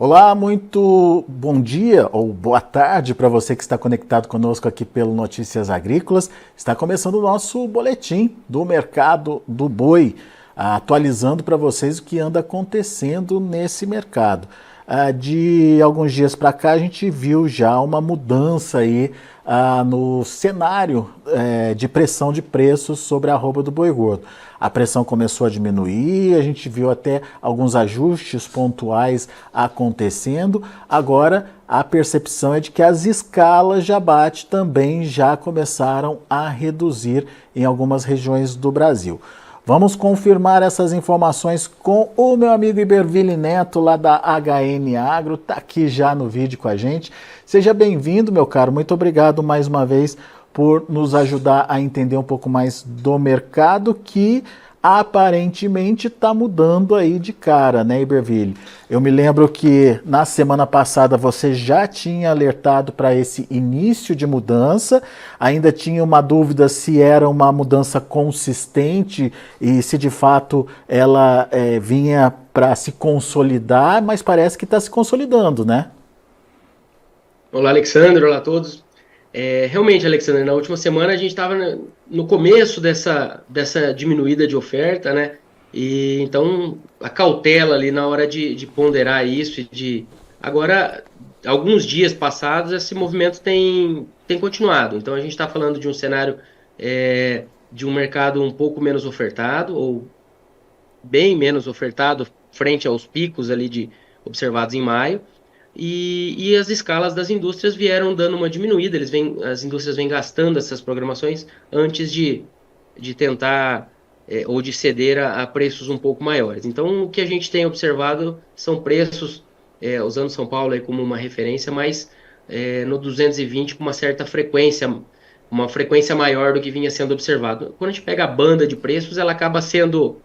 Olá, muito bom dia ou boa tarde para você que está conectado conosco aqui pelo Notícias Agrícolas. Está começando o nosso boletim do mercado do boi, atualizando para vocês o que anda acontecendo nesse mercado. De alguns dias para cá a gente viu já uma mudança aí no cenário de pressão de preços sobre a arroba do boi gordo. A pressão começou a diminuir, a gente viu até alguns ajustes pontuais acontecendo. Agora a percepção é de que as escalas de abate também já começaram a reduzir em algumas regiões do Brasil. Vamos confirmar essas informações com o meu amigo Iberville Neto, lá da HN Agro, está aqui já no vídeo com a gente. Seja bem-vindo, meu caro, muito obrigado mais uma vez por nos ajudar a entender um pouco mais do mercado que aparentemente está mudando aí de cara, né, Iberville? Eu me lembro que na semana passada você já tinha alertado para esse início de mudança, ainda tinha uma dúvida se era uma mudança consistente e se de fato ela vinha para se consolidar, mas parece que está se consolidando, né? Olá, Alexandre, olá a todos. Realmente, Alexandre, na última semana a gente estava no começo dessa diminuída de oferta, né? E então a cautela ali na hora de ponderar isso e de. Agora, alguns dias passados, esse movimento tem continuado. Então a gente está falando de um cenário de um mercado um pouco menos ofertado, ou bem menos ofertado, frente aos picos ali observados em maio. E as escalas das indústrias vieram dando uma diminuída, as indústrias vêm gastando essas programações antes de tentar ou de ceder a preços um pouco maiores. Então, o que a gente tem observado são preços, usando São Paulo aí como uma referência, mas no 220 com uma frequência maior do que vinha sendo observado. Quando a gente pega a banda de preços, ela acaba sendo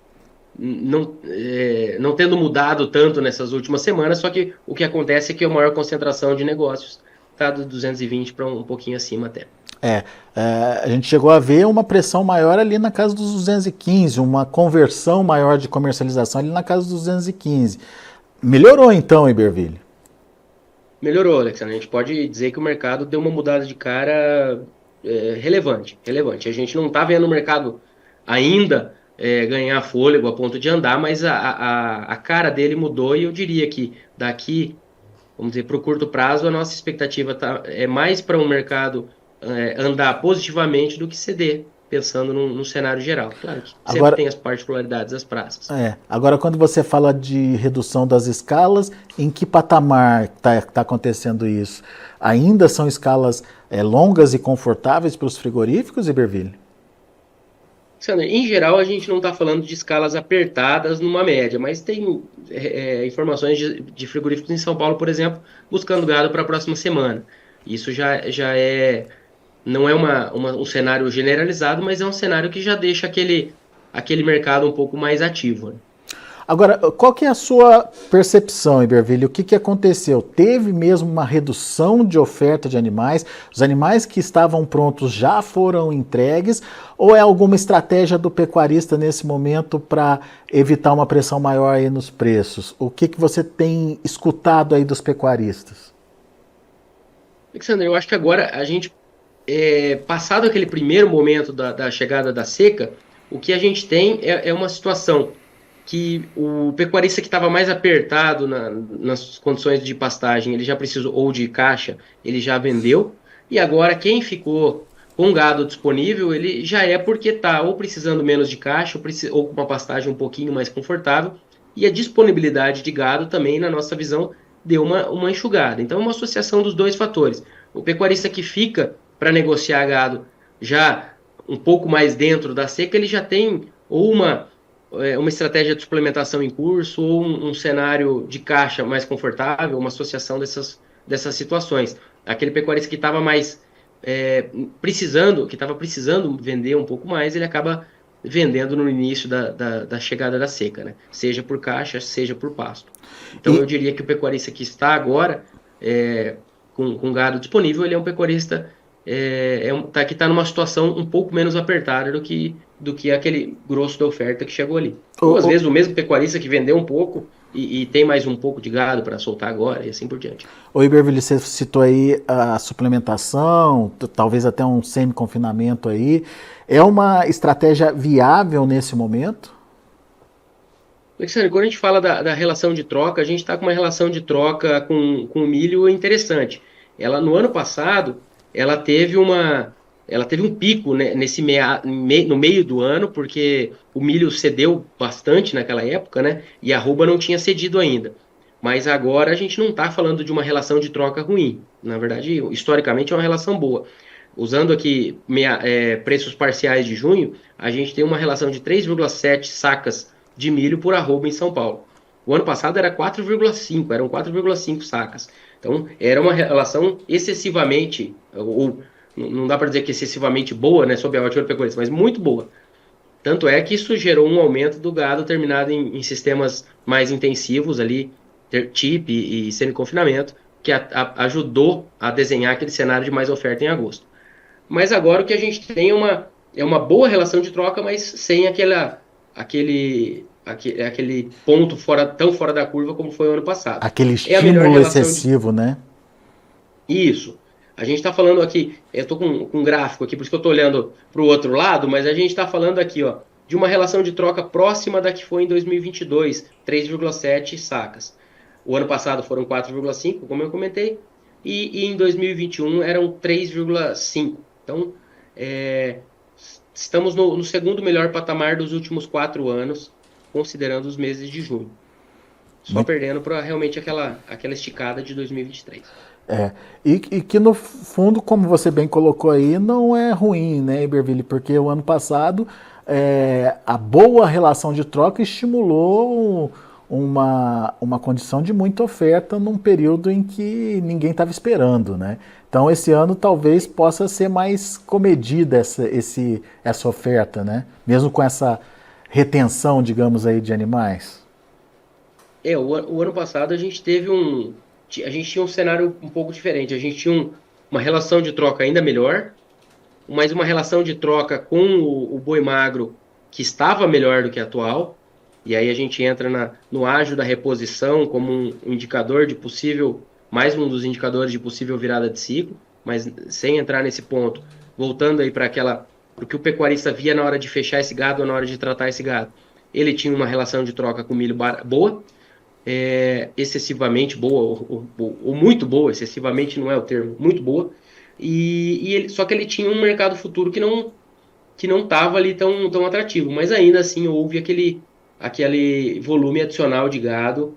não tendo mudado tanto nessas últimas semanas, só que o que acontece é que a maior concentração de negócios está do 220 para um pouquinho acima até. A gente chegou a ver uma pressão maior ali na casa dos 215, uma conversão maior de comercialização ali na casa dos 215. Melhorou então, Iberville? Melhorou, Alexandre. A gente pode dizer que o mercado deu uma mudada de cara relevante, relevante. A gente não está vendo o mercado ainda ganhar fôlego a ponto de andar, mas a cara dele mudou e eu diria que daqui, vamos dizer, para o curto prazo, a nossa expectativa é mais para um mercado andar positivamente do que ceder, pensando num cenário geral. Claro que sempre Agora, tem as particularidades das praças. agora quando você fala de redução das escalas, em que patamar está acontecendo isso? Ainda são escalas longas e confortáveis para os frigoríficos, Iberville? Sandra, em geral, a gente não está falando de escalas apertadas numa média, mas tem informações de frigoríficos em São Paulo, por exemplo, buscando gado para a próxima semana. Isso já não é um cenário generalizado, mas é um cenário que já deixa aquele mercado um pouco mais ativo, né? Agora, qual que é a sua percepção, Iberville? O que aconteceu? Teve mesmo uma redução de oferta de animais? Os animais que estavam prontos já foram entregues? Ou é alguma estratégia do pecuarista nesse momento para evitar uma pressão maior aí nos preços? O que você tem escutado aí dos pecuaristas? Alexandre, eu acho que agora a gente, passado aquele primeiro momento da chegada da seca, o que a gente tem é uma situação que o pecuarista que estava mais apertado nas condições de pastagem, ele já precisou, ou de caixa, ele já vendeu, e agora quem ficou com gado disponível, ele já é porque está ou precisando menos de caixa, ou com uma pastagem um pouquinho mais confortável, e a disponibilidade de gado também, na nossa visão, deu uma enxugada. Então, é uma associação dos dois fatores. O pecuarista que fica para negociar gado já um pouco mais dentro da seca, ele já tem ou uma estratégia de suplementação em curso ou um cenário de caixa mais confortável, uma associação dessas situações. Aquele pecuarista que estava mais que estava precisando vender um pouco mais, ele acaba vendendo no início da chegada da seca, né? Seja por caixa, seja por pasto. Então eu E, diria que o pecuarista que está agora com gado disponível, ele é um pecuarista que está numa situação um pouco menos apertada do que aquele grosso da oferta que chegou ali. o, Ou às o, vezes o mesmo pecuarista que vendeu um pouco e tem mais um pouco de gado para soltar agora e assim por diante. O Iberville, você citou aí a suplementação, talvez até um semi-confinamento aí. É uma estratégia viável nesse momento? Alexandre, quando a gente fala da relação de troca, a gente está com uma relação de troca com o milho interessante. Ela, no ano passado, ela teve ela teve um pico, né, no meio do ano, porque o milho cedeu bastante naquela época, né, e a arroba não tinha cedido ainda. Mas agora a gente não está falando de uma relação de troca ruim. Na verdade, historicamente é uma relação boa. Usando aqui preços parciais de junho, a gente tem uma relação de 3,7 sacas de milho por arroba em São Paulo. O ano passado era 4,5, eram 4,5 sacas. Então, era uma relação excessivamente, ou não dá para dizer que excessivamente boa, né, sob a ótica do pecuarista, mas muito boa. Tanto é que isso gerou um aumento do gado terminado em sistemas mais intensivos ali, TIP e semi-confinamento, que ajudou a desenhar aquele cenário de mais oferta em agosto. Mas agora o que a gente tem é uma boa relação de troca, mas sem aquele ponto tão fora da curva como foi o ano passado. Aquele É a melhor estímulo relação de... excessivo, né? Isso. A gente está falando aqui, eu estou com um gráfico aqui, por isso que eu estou olhando para o outro lado, mas a gente está falando aqui, ó, de uma relação de troca próxima da que foi em 2022, 3,7 sacas. O ano passado foram 4,5, como eu comentei, e em 2021 eram 3,5. Então, estamos no segundo melhor patamar dos últimos 4 anos, considerando os meses de junho. Só perdendo para realmente aquela esticada de 2023. E que no fundo, como você bem colocou aí, não é ruim, né, Iberville? Porque o ano passado a boa relação de troca estimulou uma condição de muita oferta num período em que ninguém estava esperando, né? Então esse ano talvez possa ser mais comedida essa oferta, né? Mesmo com essa retenção, digamos aí, de animais. O ano passado a gente tinha um cenário um pouco diferente. A gente tinha uma relação de troca ainda melhor, mas uma relação de troca com o boi magro que estava melhor do que a atual. E aí a gente entra no ágio da reposição como um indicador de possível, mais um dos indicadores de possível virada de ciclo, mas sem entrar nesse ponto. Voltando aí para o que o pecuarista via na hora de fechar esse gado ou na hora de tratar esse gado. Ele tinha uma relação de troca com milho boa, excessivamente boa, ou muito boa, excessivamente não é o termo, muito boa, só que ele tinha um mercado futuro que não estava ali tão atrativo, mas ainda assim houve aquele volume adicional de gado.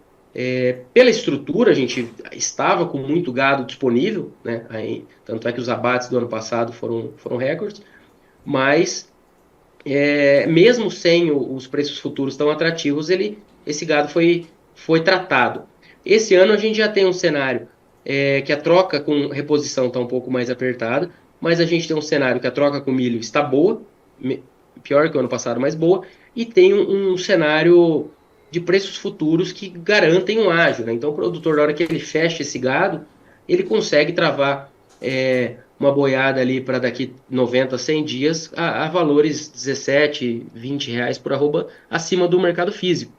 Pela estrutura, a gente estava com muito gado disponível, né? Tanto é que os abates do ano passado foram recordes, mas mesmo sem os preços futuros tão atrativos, esse gado foi tratado. Esse ano a gente já tem um cenário que a troca com reposição está um pouco mais apertada, mas a gente tem um cenário que a troca com milho está boa, pior que o ano passado, mas boa, e tem um cenário de preços futuros que garantem um ágio, né? Então o produtor, na hora que ele fecha esse gado, ele consegue travar uma boiada ali para daqui 90, 100 dias a valores 17, 20 reais por arroba acima do mercado físico.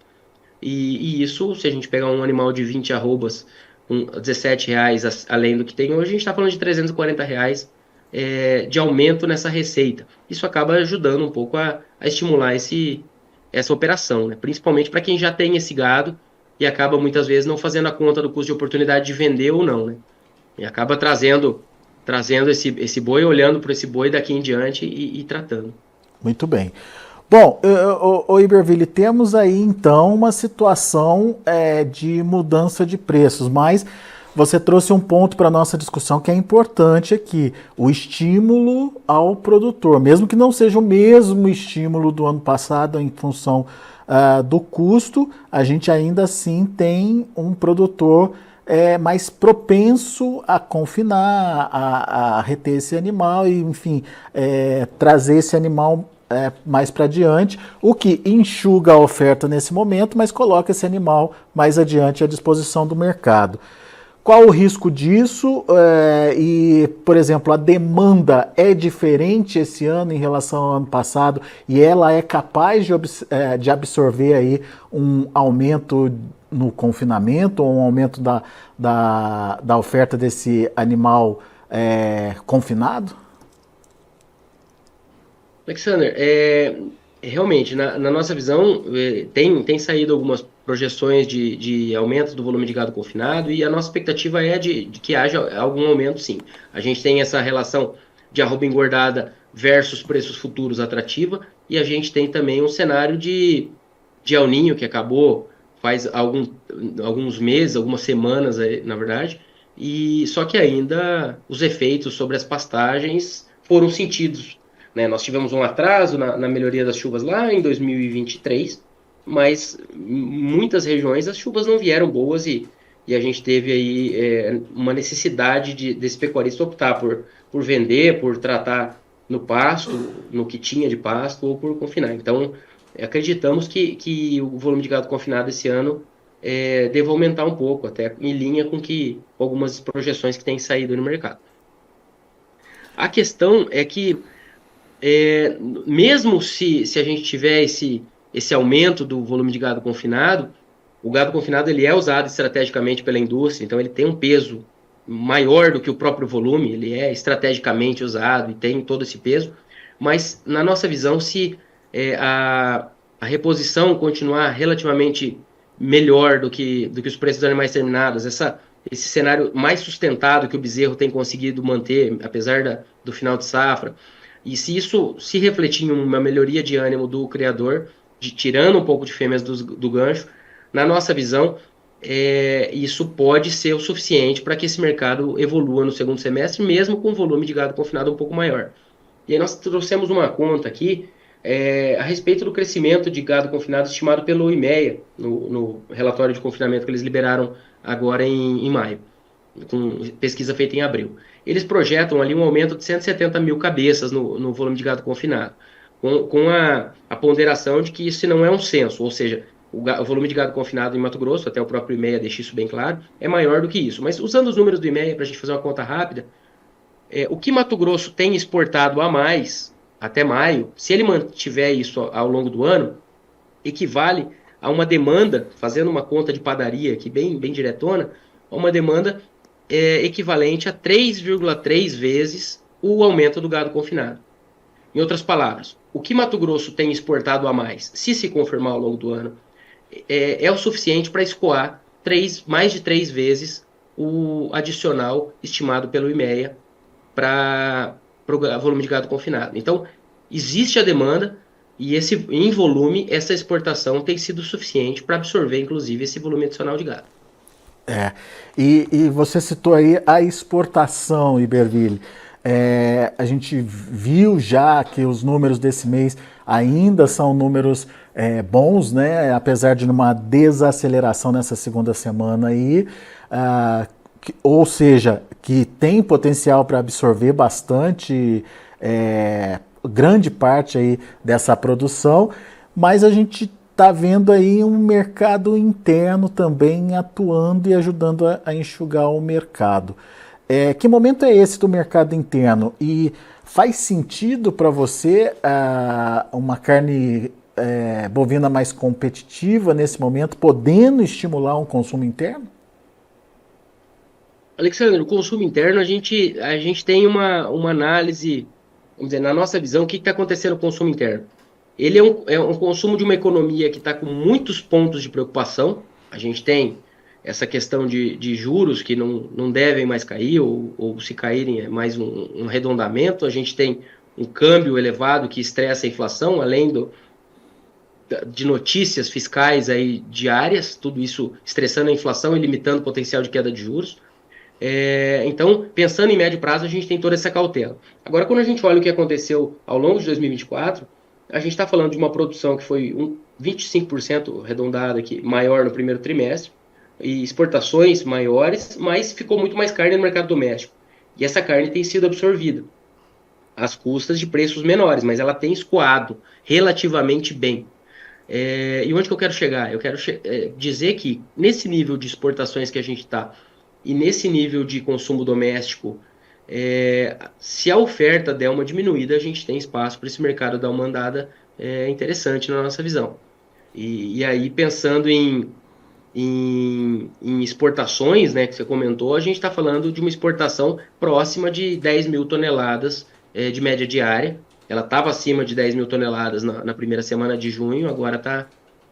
E isso, se a gente pegar um animal de 20 arrobas com 17 reais além do que tem hoje, a gente está falando de 340 reais de aumento nessa receita. Isso acaba ajudando um pouco a estimular essa operação, né? Principalmente para quem já tem esse gado e acaba muitas vezes não fazendo a conta do custo de oportunidade de vender ou não, né? E acaba trazendo esse boi, olhando para esse boi daqui em diante e tratando. Muito bem. Bom, o Iberville, temos aí então uma situação de mudança de preços, mas você trouxe um ponto para a nossa discussão que é importante aqui, o estímulo ao produtor, mesmo que não seja o mesmo estímulo do ano passado em função do custo, a gente ainda assim tem um produtor mais propenso a confinar, a reter esse animal e, enfim, trazer esse animal mais para diante, o que enxuga a oferta nesse momento, mas coloca esse animal mais adiante à disposição do mercado. Qual o risco disso? E, por exemplo, a demanda é diferente esse ano em relação ao ano passado e ela é capaz de absorver aí um aumento no confinamento ou um aumento da oferta desse animal confinado? Alexander, realmente, na nossa visão, tem saído algumas projeções de aumento do volume de gado confinado e a nossa expectativa é de que haja algum aumento, sim. A gente tem essa relação de arroba engordada versus preços futuros atrativa e a gente tem também um cenário de El Niño que acabou faz alguns meses, algumas semanas, na verdade, e só que ainda os efeitos sobre as pastagens foram sentidos, né? Nós tivemos um atraso na melhoria das chuvas lá em 2023, mas muitas regiões as chuvas não vieram boas e a gente teve aí uma necessidade desse pecuarista optar por vender, por tratar no pasto, no que tinha de pasto, ou por confinar. Então, acreditamos que o volume de gado confinado esse ano deva aumentar um pouco, até em linha com algumas projeções que têm saído no mercado. A questão é que mesmo se a gente tiver esse aumento do volume de gado confinado, o gado confinado ele é usado estrategicamente pela indústria, então ele tem um peso maior do que o próprio volume, ele é estrategicamente usado e tem todo esse peso, mas na nossa visão, se a reposição continuar relativamente melhor do que os preços dos animais terminados, esse cenário mais sustentado que o bezerro tem conseguido manter, apesar do final de safra, e se isso se refletir em uma melhoria de ânimo do criador, tirando um pouco de fêmeas do gancho, na nossa visão, isso pode ser o suficiente para que esse mercado evolua no segundo semestre, mesmo com o volume de gado confinado um pouco maior. E aí nós trouxemos uma conta aqui a respeito do crescimento de gado confinado estimado pelo IMEA, no relatório de confinamento que eles liberaram agora em maio, com pesquisa feita em abril. Eles projetam ali um aumento de 170 mil cabeças no volume de gado confinado, com a ponderação de que isso não é um censo, ou seja, o volume de gado confinado em Mato Grosso, até o próprio IMEA deixa isso bem claro, é maior do que isso. Mas usando os números do IMEA para a gente fazer uma conta rápida, o que Mato Grosso tem exportado a mais até maio, se ele mantiver isso ao longo do ano, equivale a uma demanda, fazendo uma conta de padaria aqui bem diretona, a uma demanda equivalente a 3,3 vezes o aumento do gado confinado. Em outras palavras, o que Mato Grosso tem exportado a mais, se confirmar ao longo do ano, é o suficiente para escoar mais de 3 vezes o adicional estimado pelo IMEA para o volume de gado confinado. Então, existe a demanda e em volume, essa exportação tem sido suficiente para absorver, inclusive, esse volume adicional de gado. E você citou aí a exportação, Iberville. A gente viu já que os números desse mês ainda são números bons, né? Apesar de uma desaceleração nessa segunda semana aí, ou seja, que tem potencial para absorver bastante, grande parte aí dessa produção, mas a gente está vendo aí um mercado interno também atuando e ajudando a enxugar o mercado. Que momento é esse do mercado interno? E faz sentido para você uma carne bovina mais competitiva nesse momento, podendo estimular um consumo interno? Alexandre, o consumo interno, a gente tem uma análise, vamos dizer, na nossa visão, o que está acontecendo no consumo interno? Ele é um consumo de uma economia que está com muitos pontos de preocupação. A gente tem essa questão de juros que não devem mais cair, ou se caírem é mais um arredondamento. A gente tem um câmbio elevado que estressa a inflação, além de notícias fiscais aí diárias, tudo isso estressando a inflação e limitando o potencial de queda de juros. Então, pensando em médio prazo, a gente tem toda essa cautela. Agora, quando a gente olha o que aconteceu ao longo de 2024, a gente está falando de uma produção que foi 25% arredondada aqui, maior no primeiro trimestre, e exportações maiores, mas ficou muito mais carne no mercado doméstico. E essa carne tem sido absorvida às custas de preços menores, mas ela tem escoado relativamente bem. E onde que eu quero chegar? Eu quero dizer que nesse nível de exportações que a gente está e nesse nível de consumo doméstico, se a oferta der uma diminuída, a gente tem espaço para esse mercado dar uma andada interessante na nossa visão. E aí, pensando em em exportações, né, que você comentou, a gente está falando de uma exportação próxima de 10 mil toneladas de média diária. Ela estava acima de 10 mil toneladas na primeira semana de junho, agora está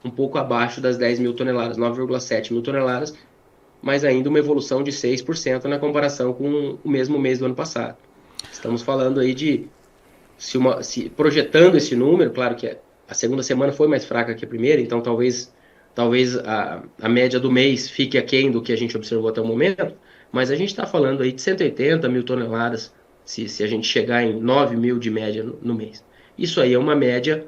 um pouco abaixo das 10 mil toneladas, 9,7 mil toneladas, mas ainda uma evolução de 6% na comparação com o mesmo mês do ano passado. Estamos falando aí de, se projetando esse número, claro que a segunda semana foi mais fraca que a primeira, então talvez a média do mês fique aquém do que a gente observou até o momento, mas a gente está falando aí de 180 mil toneladas, se a gente chegar em 9 mil de média no mês. Isso aí é uma média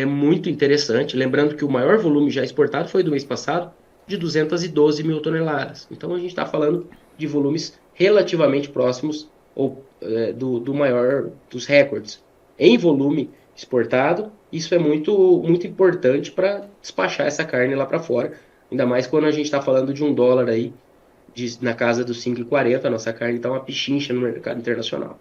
muito interessante, lembrando que o maior volume já exportado foi do mês passado, de 212 mil toneladas. Então a gente está falando de volumes relativamente próximos ou do maior dos recordes. Em volume exportado, isso é muito importante para despachar essa carne lá para fora. Ainda mais quando a gente está falando de $1 aí, na casa dos 5,40, a nossa carne está uma pichincha no mercado internacional.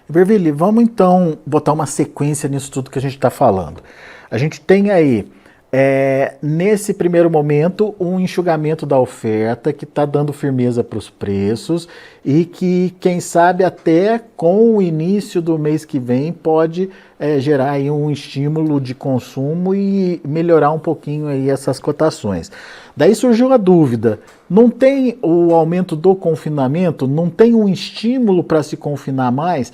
Iberville, vamos então botar uma sequência nisso tudo que a gente está falando. A gente tem aí, nesse primeiro momento, um enxugamento da oferta que está dando firmeza para os preços e que, quem sabe, até com o início do mês que vem pode gerar aí um estímulo de consumo e melhorar um pouquinho aí essas cotações. Daí surgiu a dúvida, não tem o aumento do confinamento, não tem um estímulo para se confinar mais?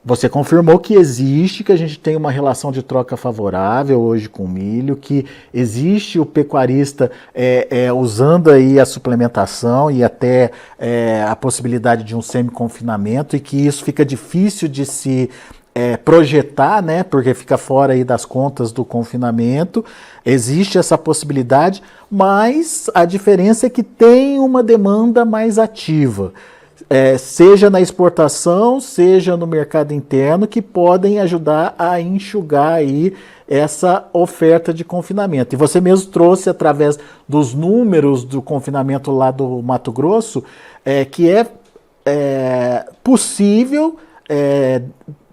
Você confirmou que existe, que a gente tem uma relação de troca favorável hoje com o milho, que existe o pecuarista usando aí a suplementação e até a possibilidade de um semi-confinamento e que isso fica difícil de se projetar, né, porque fica fora aí das contas do confinamento. Existe essa possibilidade, mas a diferença é que tem uma demanda mais ativa. Seja na exportação, seja no mercado interno, que podem ajudar a enxugar aí essa oferta de confinamento. E você mesmo trouxe, através dos números do confinamento lá do Mato Grosso, que é possível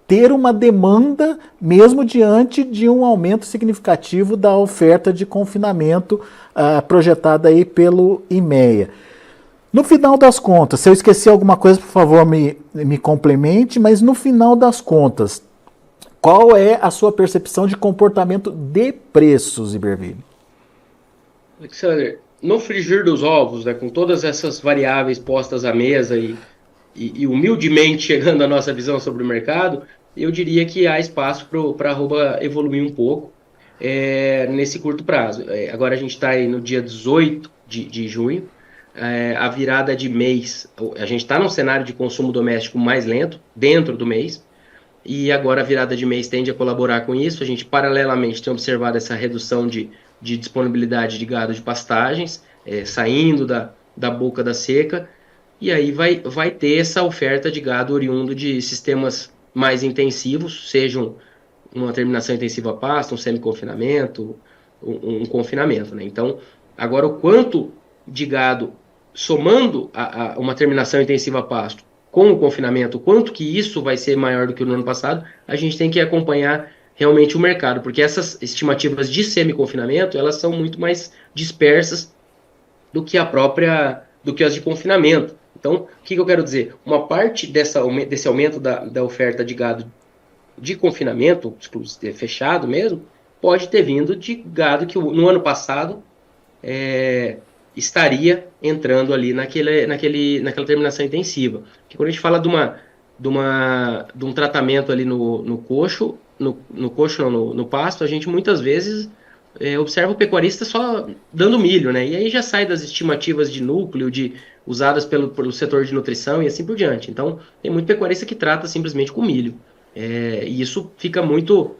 ter uma demanda mesmo diante de um aumento significativo da oferta de confinamento projetada aí pelo IMEA. No final das contas, se eu esqueci alguma coisa, por favor, me complemente, mas no final das contas, qual é a sua percepção de comportamento de preços, Iberville? Alexander, no frigir dos ovos, né, com todas essas variáveis postas à mesa e humildemente chegando à nossa visão sobre o mercado, eu diria que há espaço para a arroba evoluir um pouco nesse curto prazo. Agora a gente está aí no dia 18 de junho, a virada de mês, a gente está num cenário de consumo doméstico mais lento, dentro do mês, e agora a virada de mês tende a colaborar com isso. A gente, paralelamente, tem observado essa redução de disponibilidade de gado de pastagens, saindo da boca da seca, e aí vai ter essa oferta de gado oriundo de sistemas mais intensivos, sejam uma terminação intensiva a pasto, um semi-confinamento, um confinamento, né? Então, agora o quanto de gado somando a uma terminação intensiva a pasto com o confinamento, quanto que isso vai ser maior do que no ano passado, a gente tem que acompanhar realmente o mercado, porque essas estimativas de semi-confinamento, elas são muito mais dispersas do que as de confinamento. Então, o que eu quero dizer? Uma parte desse aumento da oferta de gado de confinamento, fechado mesmo, pode ter vindo de gado que no ano passado estaria entrando ali naquela terminação intensiva. Porque quando a gente fala de um tratamento ali no coxo, no pasto, a gente muitas vezes observa o pecuarista só dando milho, né? E aí já sai das estimativas de núcleo, usadas pelo setor de nutrição e assim por diante. Então, tem muito pecuarista que trata simplesmente com milho. E isso fica muito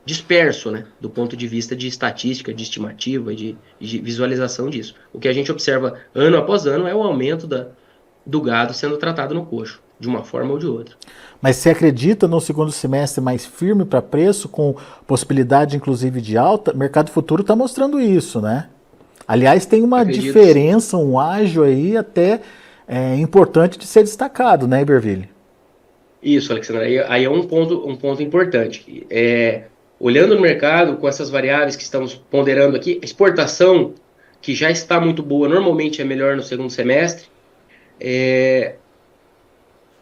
disperso, né, do ponto de vista de estatística, de estimativa, de visualização disso. O que a gente observa ano após ano é o aumento do gado sendo tratado no coxo, de uma forma ou de outra. Mas você acredita no segundo semestre mais firme para preço, com possibilidade inclusive de alta? O mercado futuro está mostrando isso, né? Aliás, tem uma diferença, um ágio aí até importante de ser destacado, né, Iberville? Isso, Alexandre, aí é um ponto importante. Olhando no mercado, com essas variáveis que estamos ponderando aqui, a exportação, que já está muito boa, normalmente é melhor no segundo semestre,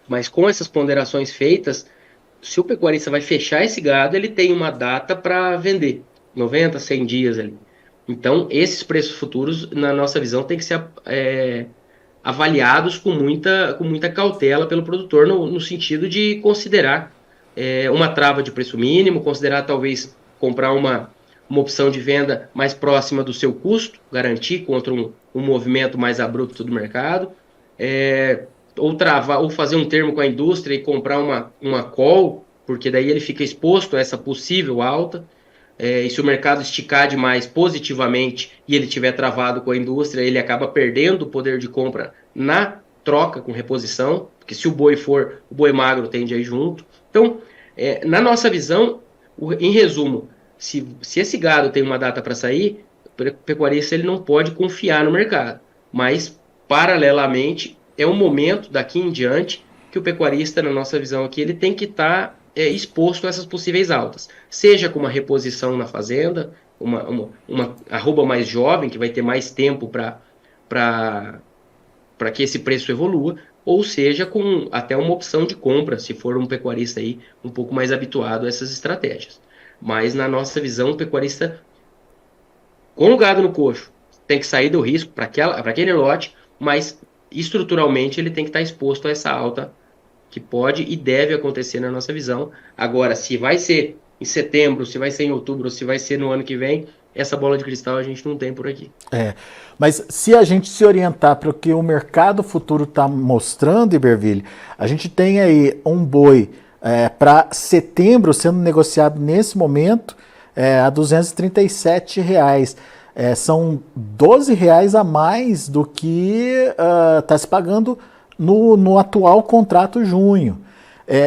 mas com essas ponderações feitas, se o pecuarista vai fechar esse gado, ele tem uma data para vender, 90, 100 dias ali. Então, esses preços futuros, na nossa visão, tem que ser avaliados com muita cautela pelo produtor, no sentido de considerar uma trava de preço mínimo, considerar talvez comprar uma opção de venda mais próxima do seu custo, garantir contra um movimento mais abrupto do mercado, ou travar, ou fazer um termo com a indústria e comprar uma call, porque daí ele fica exposto a essa possível alta. E se o mercado esticar demais positivamente e ele tiver travado com a indústria, ele acaba perdendo o poder de compra na troca com reposição, porque se o boi magro tende a ir junto. Então, na nossa visão, em resumo, se esse gado tem uma data para sair, o pecuarista ele não pode confiar no mercado, mas paralelamente é um momento daqui em diante que o pecuarista, na nossa visão aqui, ele tem que estar exposto a essas possíveis altas, seja com uma reposição na fazenda, uma arroba mais jovem, que vai ter mais tempo para que esse preço evolua, ou seja, com até uma opção de compra, se for um pecuarista aí um pouco mais habituado a essas estratégias. Mas, na nossa visão, o pecuarista com o gado no coxo tem que sair do risco para aquele lote, mas estruturalmente ele tem que estar exposto a essa alta que pode e deve acontecer na nossa visão. Agora, se vai ser em setembro, se vai ser em outubro, se vai ser no ano que vem, essa bola de cristal a gente não tem por aqui. Mas se a gente se orientar para o que o mercado futuro está mostrando, Iberville, a gente tem aí um boi para setembro sendo negociado nesse momento a R$ 237. São R$ 12 a mais do que está se pagando no atual contrato junho.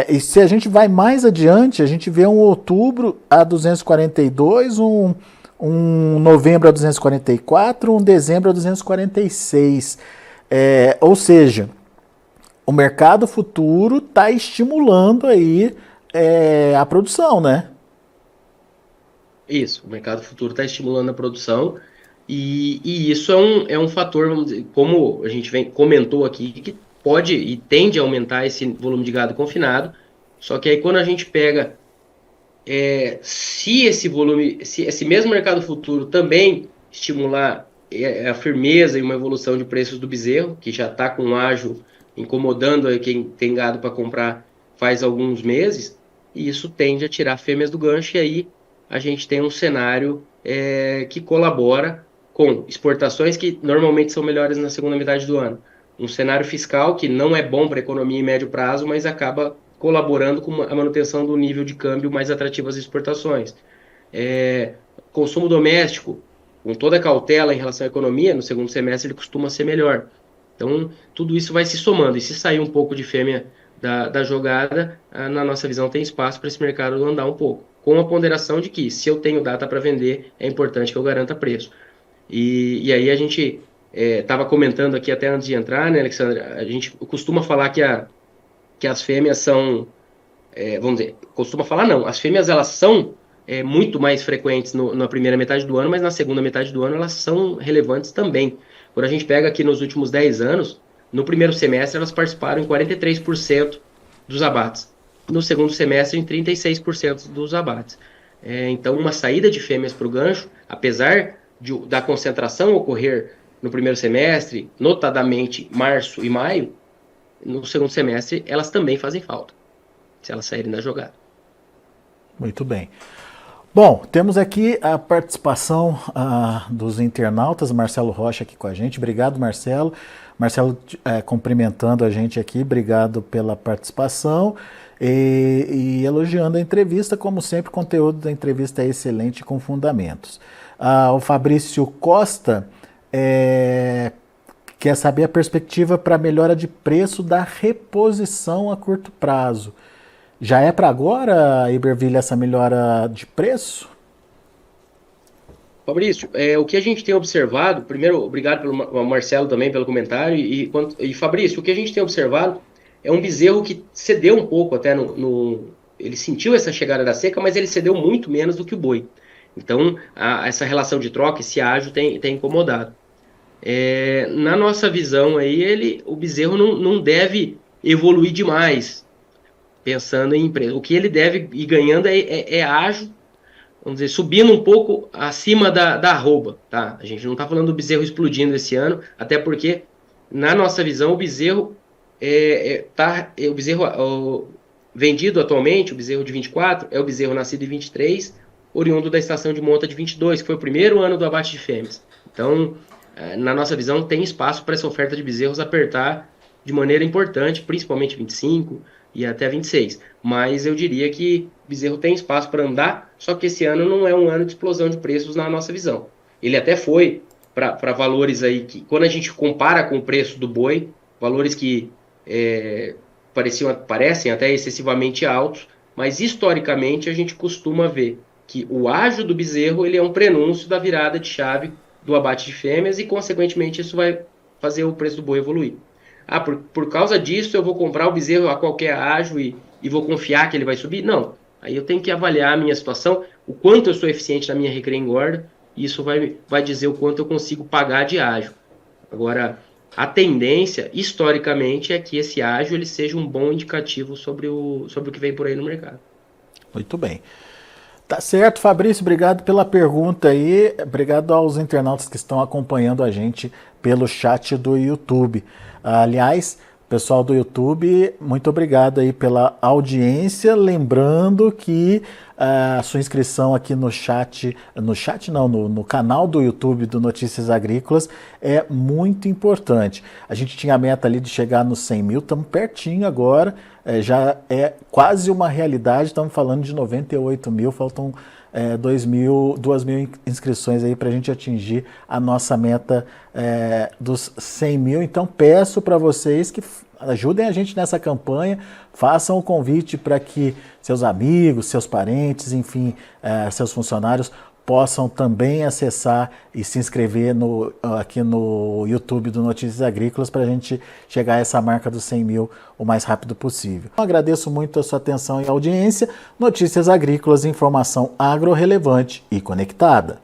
E se a gente vai mais adiante, a gente vê um outubro a 242, um novembro a 244, um dezembro a 246. Ou seja, o mercado futuro está estimulando aí a produção, né? Isso, o mercado futuro está estimulando a produção e isso é um fator, vamos dizer, como a gente comentou aqui, que pode e tende a aumentar esse volume de gado confinado, só que aí quando a gente pega se esse mesmo mercado futuro também estimular a firmeza e uma evolução de preços do bezerro, que já está com um ágio incomodando aí quem tem gado para comprar faz alguns meses, e isso tende a tirar fêmeas do gancho, e aí a gente tem um cenário que colabora com exportações que normalmente são melhores na segunda metade do ano. Um cenário fiscal que não é bom para a economia em médio prazo, mas acaba colaborando com a manutenção do nível de câmbio mais atrativo às exportações. Consumo doméstico, com toda a cautela em relação à economia, no segundo semestre ele costuma ser melhor. Então, tudo isso vai se somando. E se sair um pouco de fêmea da jogada, na nossa visão tem espaço para esse mercado andar um pouco. Com a ponderação de que, se eu tenho data para vender, é importante que eu garanta preço. E aí a gente estava comentando aqui até antes de entrar, né, Alexandre? A gente costuma falar que as fêmeas são, vamos dizer, costuma falar não, as fêmeas elas são muito mais frequentes na primeira metade do ano, mas na segunda metade do ano elas são relevantes também. Quando a gente pega aqui nos últimos 10 anos, no primeiro semestre elas participaram em 43% dos abates. No segundo semestre, em 36% dos abates. Então, uma saída de fêmeas para o gancho, apesar da concentração ocorrer no primeiro semestre, notadamente março e maio, no segundo semestre elas também fazem falta, se elas saírem da jogada. Muito bem. Bom, temos aqui a participação dos internautas, Marcelo Rocha aqui com a gente. Obrigado, Marcelo. Marcelo cumprimentando a gente aqui, obrigado pela participação e elogiando a entrevista. Como sempre, o conteúdo da entrevista é excelente e com fundamentos. O Fabrício Costa quer saber a perspectiva para melhora de preço da reposição a curto prazo. Já é para agora, Iberville, essa melhora de preço? Fabrício, o que a gente tem observado, primeiro, obrigado pelo Marcelo também pelo comentário, e Fabrício, o que a gente tem observado é um bezerro que cedeu um pouco até ele sentiu essa chegada da seca, mas ele cedeu muito menos do que o boi. Então, essa relação de troca, esse ágio tem incomodado. Na nossa visão aí, o bezerro não deve evoluir demais, pensando em empresa. O que ele deve ir ganhando é ágil, vamos dizer, subindo um pouco acima da arroba, tá? A gente não está falando do bezerro explodindo esse ano, até porque, na nossa visão, o bezerro o bezerro vendido atualmente, o bezerro de 24, é o bezerro nascido em 23, oriundo da estação de monta de 22, que foi o primeiro ano do abate de fêmeas. Então, na nossa visão, tem espaço para essa oferta de bezerros apertar de maneira importante, principalmente 25 e até 26. Mas eu diria que o bezerro tem espaço para andar, só que esse ano não é um ano de explosão de preços na nossa visão. Ele até foi para valores aí que, quando a gente compara com o preço do boi, valores que parecem até excessivamente altos, mas historicamente a gente costuma ver que o ágio do bezerro ele é um prenúncio da virada de chave do abate de fêmeas e, consequentemente, isso vai fazer o preço do boi evoluir. Por causa disso eu vou comprar o bezerro a qualquer ágio e vou confiar que ele vai subir? Não. Aí eu tenho que avaliar a minha situação, o quanto eu sou eficiente na minha recria e engorda, e isso vai dizer o quanto eu consigo pagar de ágio. Agora, a tendência, historicamente, é que esse ágio ele seja um bom indicativo sobre o que vem por aí no mercado. Muito bem. Tá certo, Fabrício, obrigado pela pergunta aí, obrigado aos internautas que estão acompanhando a gente pelo chat do YouTube. Aliás, pessoal do YouTube, muito obrigado aí pela audiência, lembrando que a sua inscrição aqui no canal do YouTube do Notícias Agrícolas é muito importante. A gente tinha a meta ali de chegar nos 100 mil, estamos pertinho agora, já é quase uma realidade, estamos falando de 98 mil, faltam 2 mil inscrições aí para a gente atingir a nossa meta dos 100 mil. Então peço para vocês que ajudem a gente nessa campanha, façam o convite para que seus amigos, seus parentes, enfim, seus funcionários possam também acessar e se inscrever aqui no YouTube do Notícias Agrícolas para a gente chegar a essa marca dos 100 mil o mais rápido possível. Eu agradeço muito a sua atenção e audiência. Notícias Agrícolas, informação agro relevante e conectada.